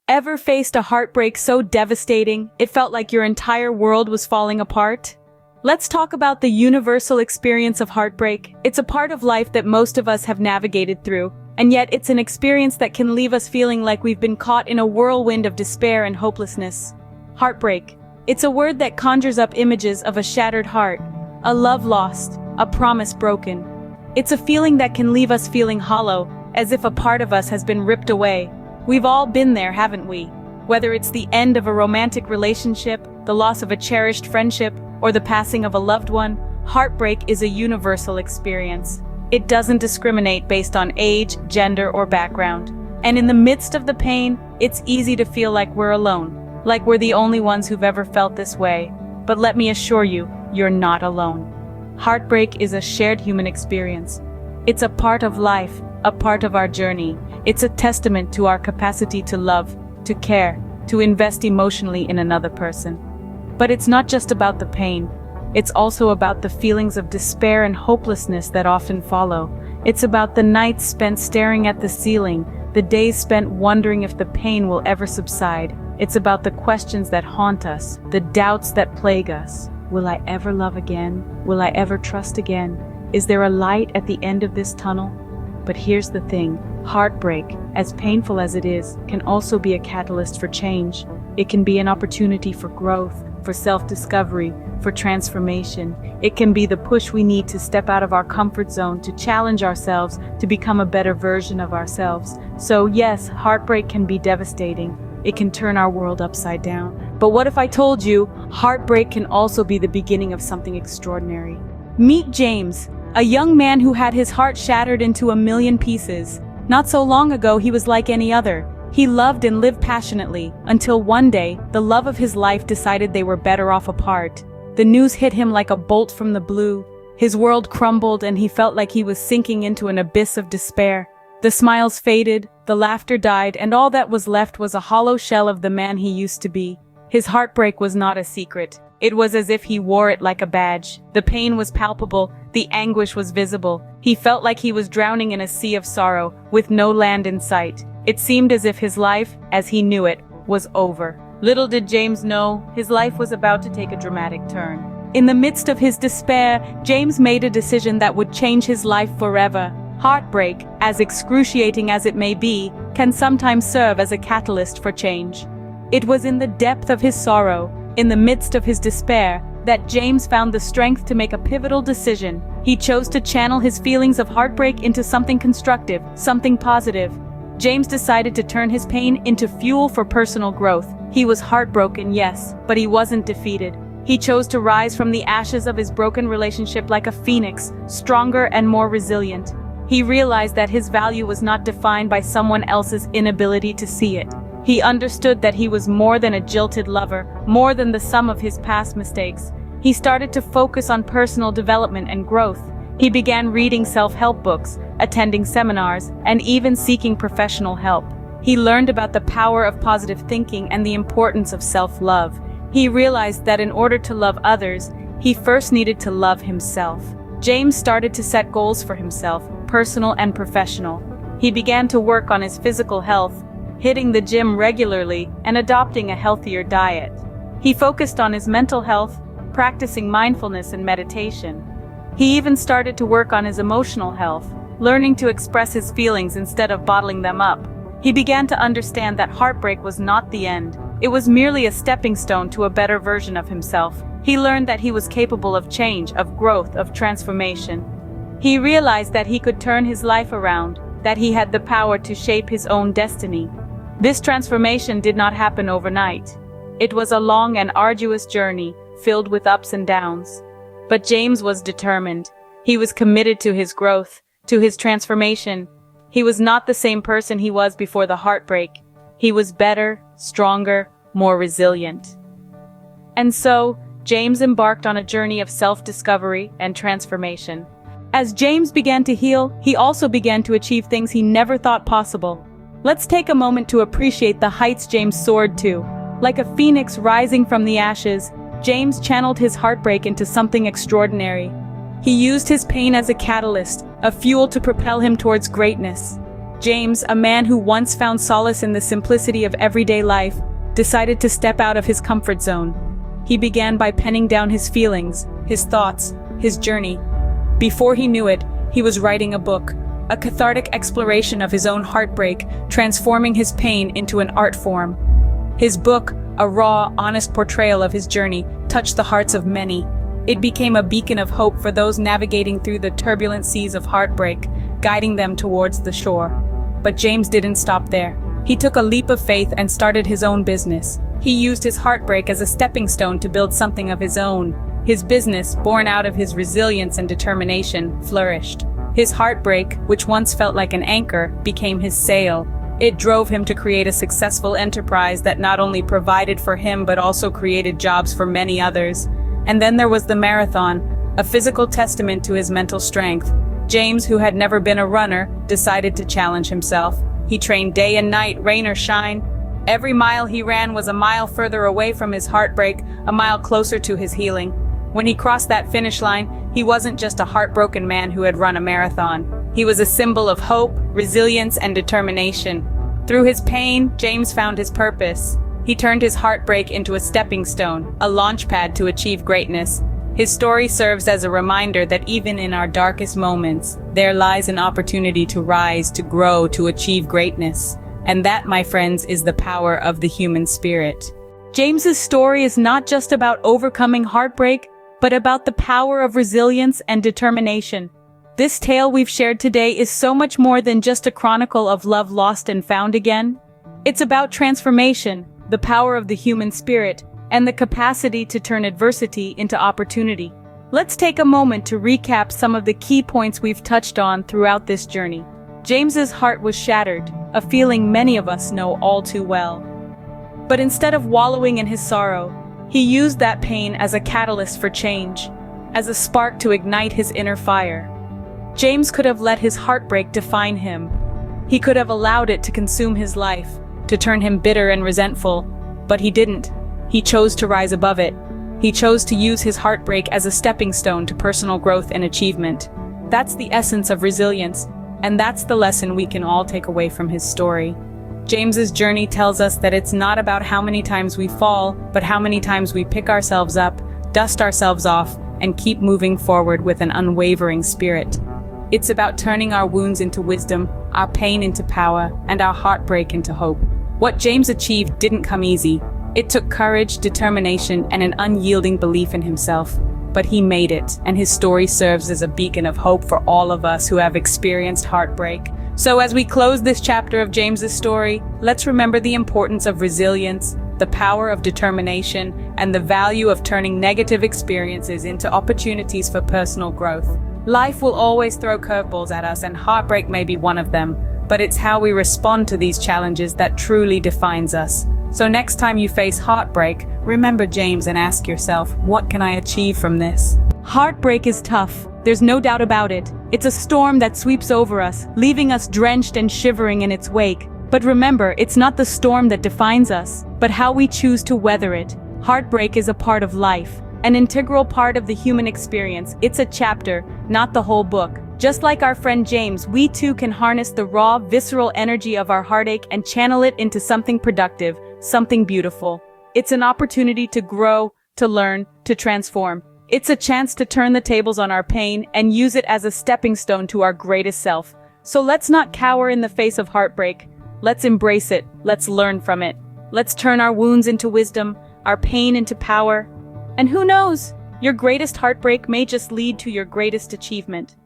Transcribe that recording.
Ever faced a heartbreak so devastating, it felt like your entire world was falling apart? Let's talk about the universal experience of heartbreak. It's a part of life that most of us have navigated through, and yet it's an experience that can leave us feeling like we've been caught in a whirlwind of despair and hopelessness. Heartbreak. It's a word that conjures up images of a shattered heart, a love lost, a promise broken. It's a feeling that can leave us feeling hollow, as if a part of us has been ripped away. We've all been there, haven't we? Whether it's the end of a romantic relationship, the loss of a cherished friendship, or the passing of a loved one, heartbreak is a universal experience. It doesn't discriminate based on age, gender, or background. And in the midst of the pain, it's easy to feel like we're alone, like we're the only ones who've ever felt this way. But let me assure you, you're not alone. Heartbreak is a shared human experience. It's a part of life, a part of our journey. It's a testament to our capacity to love, to care, to invest emotionally in another person. But it's not just about the pain. It's also about the feelings of despair and hopelessness that often follow. It's about the nights spent staring at the ceiling, the days spent wondering if the pain will ever subside. It's about the questions that haunt us, the doubts that plague us. Will I ever love again? Will I ever trust again? Is there a light at the end of this tunnel? But here's the thing, heartbreak, as painful as it is, can also be a catalyst for change. It can be an opportunity for growth, for self-discovery, for transformation. It can be the push we need to step out of our comfort zone, to challenge ourselves, to become a better version of ourselves. So yes, heartbreak can be devastating. It can turn our world upside down. But what if I told you, heartbreak can also be the beginning of something extraordinary? Meet James, a young man who had his heart shattered into a million pieces. Not so long ago, he was like any other. He loved and lived passionately, until one day, the love of his life decided they were better off apart. The news hit him like a bolt from the blue. His world crumbled and he felt like he was sinking into an abyss of despair. The smiles faded, the laughter died, and all that was left was a hollow shell of the man he used to be. His heartbreak was not a secret. It was as if he wore it like a badge. The pain was palpable, the anguish was visible. He felt like he was drowning in a sea of sorrow, with no land in sight. It seemed as if his life, as he knew it, was over. Little did James know, his life was about to take a dramatic turn. In the midst of his despair, James made a decision that would change his life forever. Heartbreak, as excruciating as it may be, can sometimes serve as a catalyst for change. It was in the depth of his sorrow, in the midst of his despair, that James found the strength to make a pivotal decision. He chose to channel his feelings of heartbreak into something constructive, something positive. James decided to turn his pain into fuel for personal growth. He was heartbroken, yes, but he wasn't defeated. He chose to rise from the ashes of his broken relationship like a phoenix, stronger and more resilient. He realized that his value was not defined by someone else's inability to see it. He understood that he was more than a jilted lover, more than the sum of his past mistakes. He started to focus on personal development and growth. He began reading self-help books, attending seminars, and even seeking professional help. He learned about the power of positive thinking and the importance of self-love. He realized that in order to love others, he first needed to love himself. James started to set goals for himself, personal and professional. He began to work on his physical health, hitting the gym regularly and adopting a healthier diet. He focused on his mental health, practicing mindfulness and meditation. He even started to work on his emotional health, learning to express his feelings instead of bottling them up. He began to understand that heartbreak was not the end. It was merely a stepping stone to a better version of himself. He learned that he was capable of change, of growth, of transformation. He realized that he could turn his life around, that he had the power to shape his own destiny. This transformation did not happen overnight. It was a long and arduous journey, filled with ups and downs. But James was determined. He was committed to his growth, to his transformation. He was not the same person he was before the heartbreak. He was better, stronger, more resilient. And so, James embarked on a journey of self-discovery and transformation. As James began to heal, he also began to achieve things he never thought possible. Let's take a moment to appreciate the heights James soared to. Like a phoenix rising from the ashes, James channeled his heartbreak into something extraordinary. He used his pain as a catalyst, a fuel to propel him towards greatness. James, a man who once found solace in the simplicity of everyday life, decided to step out of his comfort zone. He began by penning down his feelings, his thoughts, his journey. Before he knew it, he was writing a book, a cathartic exploration of his own heartbreak, transforming his pain into an art form. His book, a raw, honest portrayal of his journey, touched the hearts of many. It became a beacon of hope for those navigating through the turbulent seas of heartbreak, guiding them towards the shore. But James didn't stop there. He took a leap of faith and started his own business. He used his heartbreak as a stepping stone to build something of his own. His business, born out of his resilience and determination, flourished. His heartbreak, which once felt like an anchor, became his sail. It drove him to create a successful enterprise that not only provided for him but also created jobs for many others. And then there was the marathon, a physical testament to his mental strength. James, who had never been a runner, decided to challenge himself. He trained day and night, rain or shine. Every mile he ran was a mile further away from his heartbreak, a mile closer to his healing. When he crossed that finish line, he wasn't just a heartbroken man who had run a marathon. He was a symbol of hope, resilience, and determination. Through his pain, James found his purpose. He turned his heartbreak into a stepping stone, a launchpad to achieve greatness. His story serves as a reminder that even in our darkest moments, there lies an opportunity to rise, to grow, to achieve greatness. And that, my friends, is the power of the human spirit. James's story is not just about overcoming heartbreak, but about the power of resilience and determination. This tale we've shared today is so much more than just a chronicle of love lost and found again. It's about transformation, the power of the human spirit, and the capacity to turn adversity into opportunity. Let's take a moment to recap some of the key points we've touched on throughout this journey. James's heart was shattered, a feeling many of us know all too well. But instead of wallowing in his sorrow, he used that pain as a catalyst for change, as a spark to ignite his inner fire. James could have let his heartbreak define him. He could have allowed it to consume his life, to turn him bitter and resentful, but he didn't. He chose to rise above it. He chose to use his heartbreak as a stepping stone to personal growth and achievement. That's the essence of resilience, and that's the lesson we can all take away from his story. James's journey tells us that it's not about how many times we fall, but how many times we pick ourselves up, dust ourselves off, and keep moving forward with an unwavering spirit. It's about turning our wounds into wisdom, our pain into power, and our heartbreak into hope. What James achieved didn't come easy. It took courage, determination, and an unyielding belief in himself. But he made it, and his story serves as a beacon of hope for all of us who have experienced heartbreak. So as we close this chapter of James's story, let's remember the importance of resilience, the power of determination, and the value of turning negative experiences into opportunities for personal growth. Life will always throw curveballs at us, and heartbreak may be one of them, but it's how we respond to these challenges that truly defines us. So next time you face heartbreak, remember James and ask yourself, what can I achieve from this? Heartbreak is tough. There's no doubt about it. It's a storm that sweeps over us, leaving us drenched and shivering in its wake. But remember, it's not the storm that defines us, but how we choose to weather it. Heartbreak is a part of life, an integral part of the human experience. It's a chapter, not the whole book. Just like our friend James, we too can harness the raw, visceral energy of our heartache and channel it into something productive, something beautiful. It's an opportunity to grow, to learn, to transform. It's a chance to turn the tables on our pain and use it as a stepping stone to our greatest self. So let's not cower in the face of heartbreak. Let's embrace it. Let's learn from it. Let's turn our wounds into wisdom, our pain into power. And who knows, your greatest heartbreak may just lead to your greatest achievement.